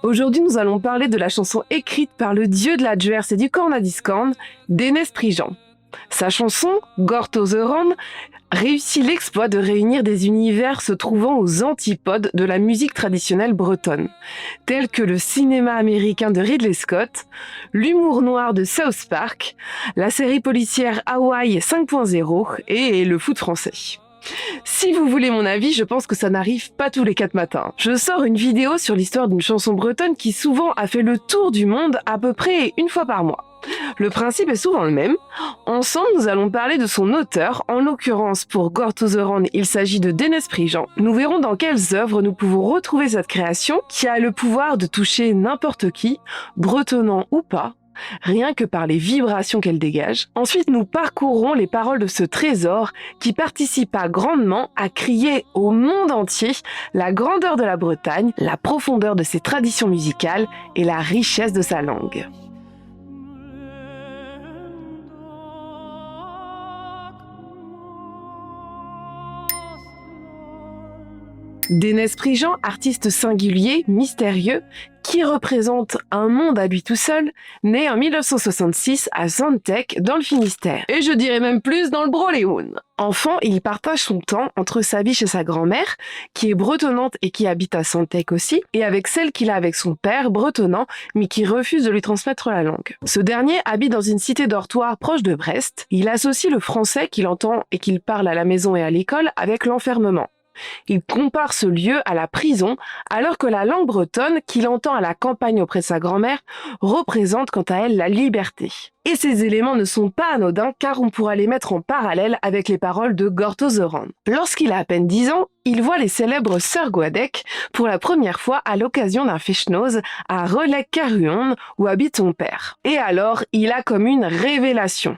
Aujourd'hui, nous allons parler de la chanson écrite par le dieu de la Juerse et du cornadiscorn, Dénes Prijan. Sa chanson, Gorto the Ron, réussit l'exploit de réunir des univers se trouvant aux antipodes de la musique traditionnelle bretonne, tels que le cinéma américain de Ridley Scott, l'humour noir de South Park, la série policière Hawaii 5.0 et le foot français. Si vous voulez mon avis, je pense que ça n'arrive pas tous les 4 matins. Je sors une vidéo sur l'histoire d'une chanson bretonne qui souvent a fait le tour du monde à peu près une fois par mois. Le principe est souvent le même. Ensemble, nous allons parler de son auteur. En l'occurrence, pour Gorto the Ron, il s'agit de Dénes Prijan. Nous verrons dans quelles œuvres nous pouvons retrouver cette création qui a le pouvoir de toucher n'importe qui, bretonnant ou pas, rien que par les vibrations qu'elle dégage. Ensuite, nous parcourrons les paroles de ce trésor qui participa grandement à crier au monde entier la grandeur de la Bretagne, la profondeur de ses traditions musicales et la richesse de sa langue. Dénes Prijan, artiste singulier, mystérieux, qui représente un monde à lui tout seul, né en 1966 à Zantec, dans le Finistère. Et je dirais même plus dans le Broléoun. Enfant, il partage son temps entre sa vie chez sa grand-mère, qui est bretonnante et qui habite à Zantec aussi, et avec celle qu'il a avec son père, bretonnant, mais qui refuse de lui transmettre la langue. Ce dernier habite dans une cité dortoir proche de Brest. Il associe le français qu'il entend et qu'il parle à la maison et à l'école avec l'enfermement. Il compare ce lieu à la prison, alors que la langue bretonne, qu'il entend à la campagne auprès de sa grand-mère, représente quant à elle la liberté. Et ces éléments ne sont pas anodins, car on pourra les mettre en parallèle avec les paroles de Gorto the Ron. Lorsqu'il a à peine 10 ans, il voit les célèbres Sœurs Guadec pour la première fois à l'occasion d'un fechnose à Relec-Carhuon, où habite son père. Et alors, il a comme une révélation.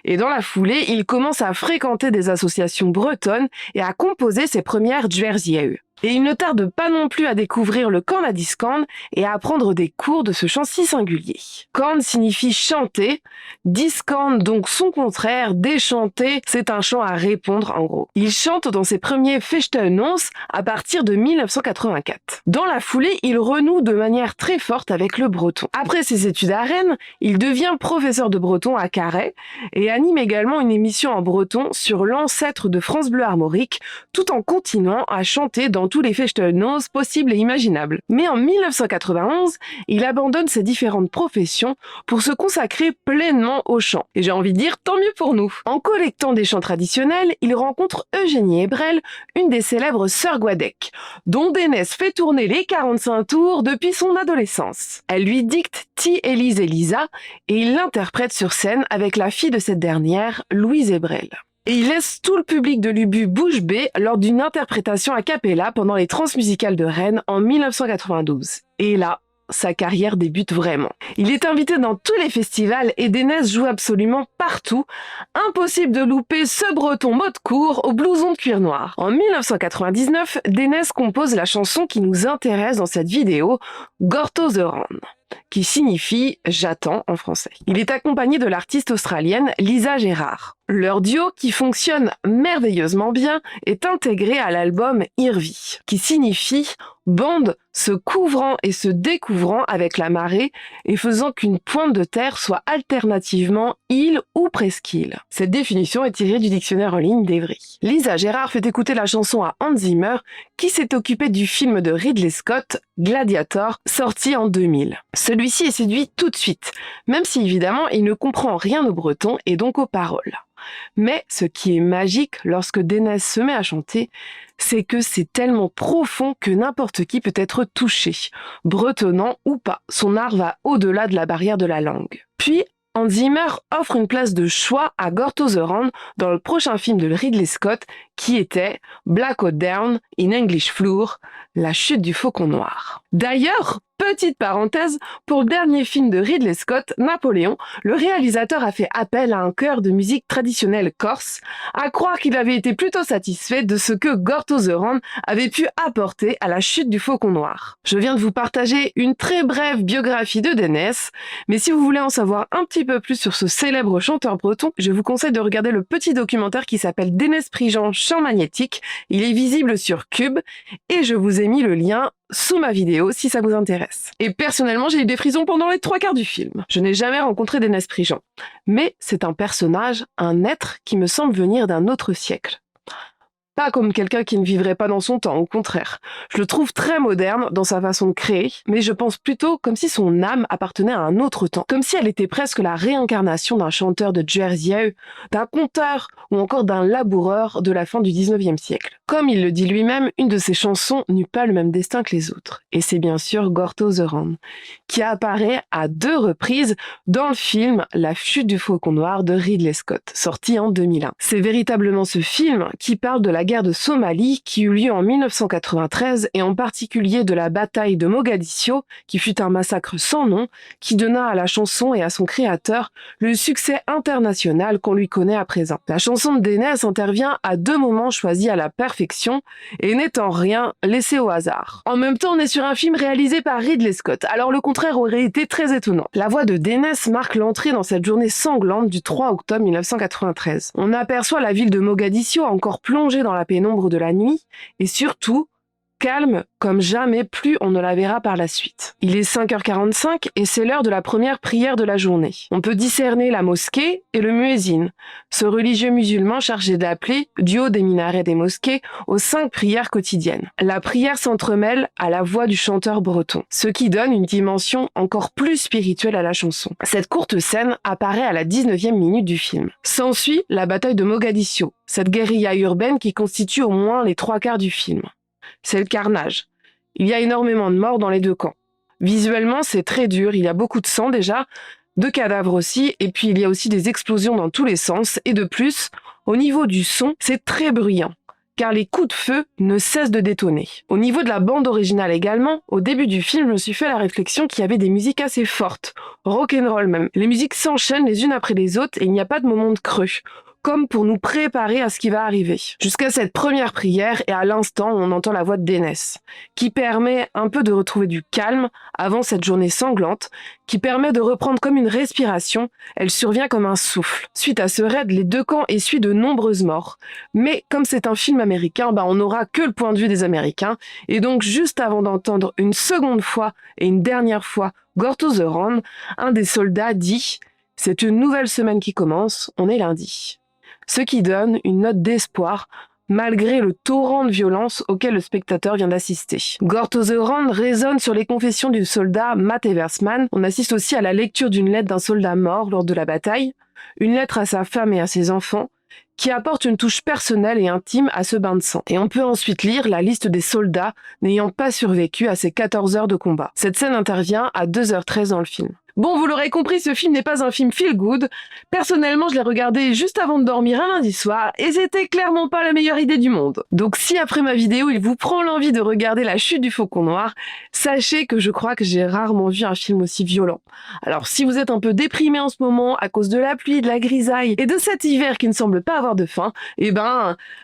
Et dans la foulée, il commence à fréquenter des associations bretonnes et à composer ses premières Juerziae. Et il ne tarde pas non plus à découvrir le cornadiscorn et à apprendre des cours de ce chant si singulier. Corn signifie chanter, discorn donc son contraire, déchanter, c'est un chant à répondre en gros. Il chante dans ses premiers fechteunons à partir de 1984. Dans la foulée, il renoue de manière très forte avec le breton. Après ses études à Rennes, il devient professeur de breton à Carhaix et anime également une émission en breton sur l'ancêtre de France Bleu Armorique, tout en continuant à chanter dans tous les fechteunons possibles et imaginables. Mais en 1991, il abandonne ses différentes professions pour se consacrer pleinement au chant. Et j'ai envie de dire, tant mieux pour nous. En collectant des chants traditionnels, il rencontre Eugénie Ebrel, une des célèbres Sœurs Guadec, dont Dénes fait tourner les 45 tours depuis son adolescence. Elle lui dicte Ti Élise Elisa et il l'interprète sur scène avec la fille de cette dernière, Louise Ebrel. Et il laisse tout le public de l'Ubu bouche bée lors d'une interprétation a cappella pendant les Transmusicales de Rennes en 1992. Et là, sa carrière débute vraiment. Il est invité dans tous les festivals et Dénes joue absolument partout. Impossible de louper ce breton mode court au blouson de cuir noir. En 1999, Dénes compose la chanson qui nous intéresse dans cette vidéo, Gorto the Ron, qui signifie « j'attends » en français. Il est accompagné de l'artiste australienne Lisa Gerrard. Leur duo, qui fonctionne merveilleusement bien, est intégré à l'album Irvi, qui signifie bande se couvrant et se découvrant avec la marée et faisant qu'une pointe de terre soit alternativement île ou presqu'île. Cette définition est tirée du dictionnaire en ligne d'Evry. Lisa Gerrard fait écouter la chanson à Hans Zimmer, qui s'est occupé du film de Ridley Scott, Gladiator, sorti en 2000. Celui-ci est séduit tout de suite, même si évidemment il ne comprend rien au breton et donc aux paroles. Mais ce qui est magique lorsque Dénes se met à chanter, c'est que c'est tellement profond que n'importe qui peut être touché, bretonnant ou pas. Son art va au-delà de la barrière de la langue. Puis, Hans Zimmer offre une place de choix à Gorto the Ron dans le prochain film de Ridley Scott qui était Black Hawk Down in English Floor, la chute du faucon noir. D'ailleurs, Petite parenthèse, pour le dernier film de Ridley Scott, Napoléon, le réalisateur a fait appel à un chœur de musique traditionnelle corse, à croire qu'il avait été plutôt satisfait de ce que Gorto the Rand avait pu apporter à la chute du Faucon Noir. Je viens de vous partager une très brève biographie de Dénès, mais si vous voulez en savoir un petit peu plus sur ce célèbre chanteur breton, je vous conseille de regarder le petit documentaire qui s'appelle Dénès Prigent, Chant magnétique. Il est visible sur Cube et je vous ai mis le lien sous ma vidéo si ça vous intéresse. Et personnellement, j'ai eu des frissons pendant les 3/4 du film. Je n'ai jamais rencontré Dénès Prigent, mais c'est un personnage, un être qui me semble venir d'un autre siècle. Pas comme quelqu'un qui ne vivrait pas dans son temps, au contraire. Je le trouve très moderne dans sa façon de créer, mais je pense plutôt comme si son âme appartenait à un autre temps, comme si elle était presque la réincarnation d'un chanteur de Jersey, d'un conteur ou encore d'un laboureur de la fin du 19e siècle. Comme il le dit lui-même, une de ses chansons n'eut pas le même destin que les autres, et c'est bien sûr Gorto the Rand, qui apparaît à 2 reprises dans le film La chute du Faucon Noir de Ridley Scott, sorti en 2001. C'est véritablement ce film qui parle de la guerre de Somalie qui eut lieu en 1993 et en particulier de la bataille de Mogadiscio qui fut un massacre sans nom qui donna à la chanson et à son créateur le succès international qu'on lui connaît à présent. La chanson de Dénès intervient à 2 moments choisis à la perfection et n'est en rien laissée au hasard. En même temps, on est sur un film réalisé par Ridley Scott, alors le contraire aurait été très étonnant. La voix de Dénès marque l'entrée dans cette journée sanglante du 3 octobre 1993. On aperçoit la ville de Mogadiscio encore plongée dans la pénombre de la nuit et surtout calme comme jamais plus on ne la verra par la suite. Il est 5h45 et c'est l'heure de la première prière de la journée. On peut discerner la mosquée et le muezzin, ce religieux musulman chargé d'appeler, du haut des minarets des mosquées, aux 5 prières quotidiennes. La prière s'entremêle à la voix du chanteur breton, ce qui donne une dimension encore plus spirituelle à la chanson. Cette courte scène apparaît à la 19e minute du film. S'ensuit la bataille de Mogadiscio, cette guérilla urbaine qui constitue au moins les 3/4 du film. C'est le carnage. Il y a énormément de morts dans les 2 camps. Visuellement, c'est très dur, il y a beaucoup de sang déjà, de cadavres aussi, et puis il y a aussi des explosions dans tous les sens, et de plus, au niveau du son, c'est très bruyant, car les coups de feu ne cessent de détonner. Au niveau de la bande originale également, au début du film, je me suis fait la réflexion qu'il y avait des musiques assez fortes, rock'n'roll même. Les musiques s'enchaînent les unes après les autres, et il n'y a pas de moment de creux, comme pour nous préparer à ce qui va arriver. Jusqu'à cette première prière, et à l'instant, on entend la voix de Dénès, qui permet un peu de retrouver du calme avant cette journée sanglante, qui permet de reprendre comme une respiration, elle survient comme un souffle. Suite à ce raid, les 2 camps essuient de nombreuses morts, mais comme c'est un film américain, on n'aura que le point de vue des Américains, et donc juste avant d'entendre une seconde fois et une dernière fois Gorto the Rand, un des soldats dit « C'est une nouvelle semaine qui commence, on est lundi ». Ce qui donne une note d'espoir malgré le torrent de violence auquel le spectateur vient d'assister. Gorto the Rand résonne sur les confessions du soldat Matt Eversman. On assiste aussi à la lecture d'une lettre d'un soldat mort lors de la bataille, une lettre à sa femme et à ses enfants, qui apporte une touche personnelle et intime à ce bain de sang. Et on peut ensuite lire la liste des soldats n'ayant pas survécu à ces 14 heures de combat. Cette scène intervient à 2h13 dans le film. Bon, vous l'aurez compris, ce film n'est pas un film feel good. Personnellement, je l'ai regardé juste avant de dormir un lundi soir et c'était clairement pas la meilleure idée du monde. Donc si après ma vidéo, il vous prend l'envie de regarder La chute du Faucon Noir, sachez que je crois que j'ai rarement vu un film aussi violent. Alors si vous êtes un peu déprimé en ce moment à cause de la pluie, de la grisaille et de cet hiver qui ne semble pas avoir de fin,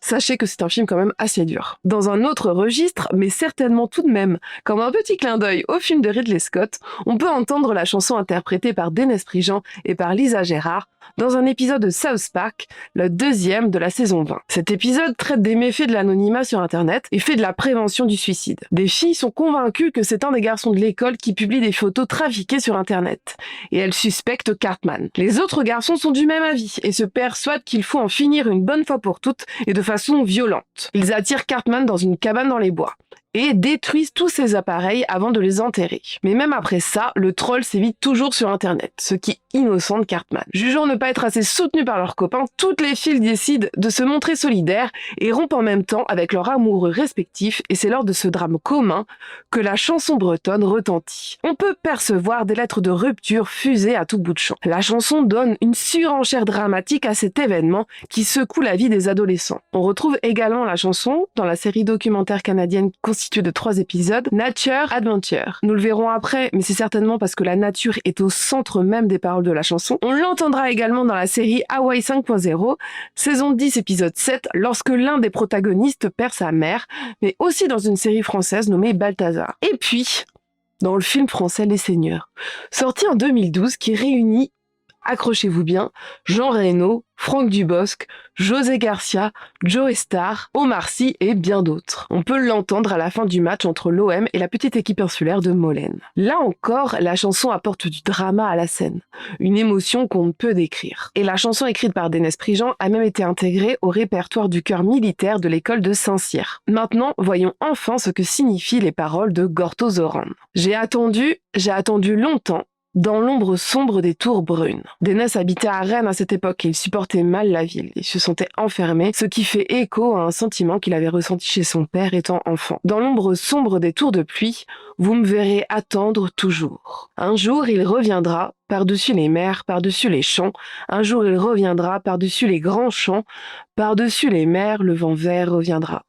sachez que c'est un film quand même assez dur. Dans un autre registre, mais certainement tout de même, comme un petit clin d'œil au film de Ridley Scott, on peut entendre la chanson interprétée par Dénès Prigent et par Lisa Gérard dans un épisode de South Park, le 2e de la saison 20. Cet épisode traite des méfaits de l'anonymat sur Internet et fait de la prévention du suicide. Des filles sont convaincues que c'est un des garçons de l'école qui publie des photos trafiquées sur Internet, et elles suspectent Cartman. Les autres garçons sont du même avis et se persuadent qu'il faut en finir une bonne fois pour toutes et de façon violente. Ils attirent Cartman dans une cabane dans les bois et détruisent tous ses appareils avant de les enterrer. Mais même après ça, le troll sévit toujours sur Internet, ce qui innocente Cartman. Jugeant ne pas être assez soutenues par leurs copains, toutes les filles décident de se montrer solidaires et rompent en même temps avec leurs amoureux respectifs, et c'est lors de ce drame commun que la chanson bretonne retentit. On peut percevoir des lettres de rupture fusées à tout bout de champ. La chanson donne une surenchère dramatique à cet événement qui secoue la vie des adolescents. On retrouve également la chanson dans la série documentaire canadienne constituée de 3 épisodes, Nature Adventure. Nous le verrons après, mais c'est certainement parce que la nature est au centre même des paroles de la chanson. On l'entendra également dans la série Hawaii 5.0, saison 10, épisode 7, lorsque l'un des protagonistes perd sa mère, mais aussi dans une série française nommée Balthazar. Et puis, dans le film français Les Seigneurs, sorti en 2012, qui réunit, accrochez-vous bien, Jean Reno, Franck Dubosc, José Garcia, Joe Star, Omar Sy et bien d'autres. On peut l'entendre à la fin du match entre l'OM et la petite équipe insulaire de Molène. Là encore, la chanson apporte du drama à la scène, une émotion qu'on ne peut décrire. Et la chanson écrite par Dénes Prigent a même été intégrée au répertoire du chœur militaire de l'école de Saint-Cyr. Maintenant, voyons enfin ce que signifient les paroles de Gorto Zoran. J'ai attendu longtemps, dans l'ombre sombre des tours brunes. Dénes habitait à Rennes à cette époque et il supportait mal la ville. Il se sentait enfermé, ce qui fait écho à un sentiment qu'il avait ressenti chez son père étant enfant. Dans l'ombre sombre des tours de pluie, vous me verrez attendre toujours. Un jour, il reviendra, par-dessus les mers, par-dessus les champs. Un jour, il reviendra, par-dessus les grands champs. Par-dessus les mers, le vent vert reviendra.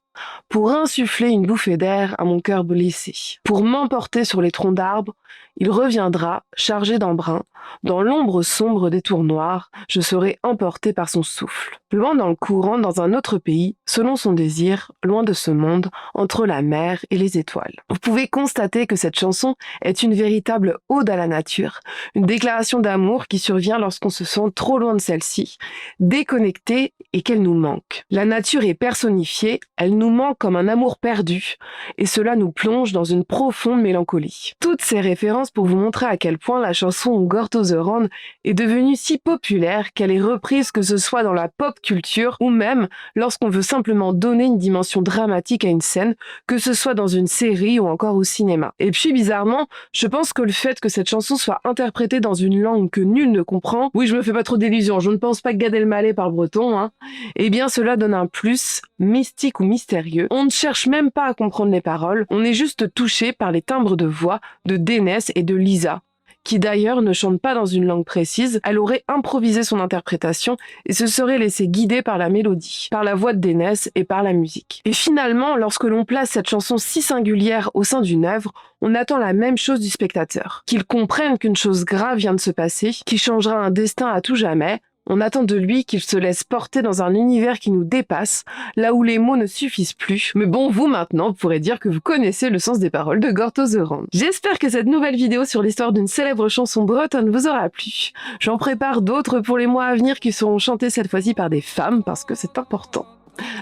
Pour insuffler une bouffée d'air à mon cœur blessé. Pour m'emporter sur les troncs d'arbres, il reviendra, chargé d'embrun. Dans l'ombre sombre des tours noirs, je serai emporté par son souffle. Loin dans le courant, dans un autre pays, selon son désir, loin de ce monde, entre la mer et les étoiles. Vous pouvez constater que cette chanson est une véritable ode à la nature, une déclaration d'amour qui survient lorsqu'on se sent trop loin de celle-ci, déconnecté et qu'elle nous manque. La nature est personnifiée, elle nous manque comme un amour perdu, et cela nous plonge dans une profonde mélancolie. Toutes ces références pour vous montrer à quel point la chanson Gorto Zoran est devenue si populaire qu'elle est reprise que ce soit dans la pop culture ou même lorsqu'on veut simplement donner une dimension dramatique à une scène, que ce soit dans une série ou encore au cinéma. Et puis bizarrement, je pense que le fait que cette chanson soit interprétée dans une langue que nul ne comprend, oui je me fais pas trop d'illusions, je ne pense pas que Gad Elmaleh parle breton, eh bien cela donne un plus mystique ou mystérieux. On ne cherche même pas à comprendre les paroles, on est juste touché par les timbres de voix de Dénes et de Lisa, qui d'ailleurs ne chante pas dans une langue précise, elle aurait improvisé son interprétation et se serait laissée guider par la mélodie, par la voix de Dénes et par la musique. Et finalement, lorsque l'on place cette chanson si singulière au sein d'une œuvre, on attend la même chose du spectateur, qu'il comprenne qu'une chose grave vient de se passer, qui changera un destin à tout jamais. On attend de lui qu'il se laisse porter dans un univers qui nous dépasse, là où les mots ne suffisent plus. Mais bon, vous maintenant, vous pourrez dire que vous connaissez le sens des paroles de Gorto Zoran. J'espère que cette nouvelle vidéo sur l'histoire d'une célèbre chanson bretonne vous aura plu. J'en prépare d'autres pour les mois à venir qui seront chantées cette fois-ci par des femmes, parce que c'est important.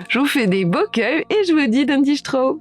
Je vous fais des beaux cueils et je vous dis d'un dich trop.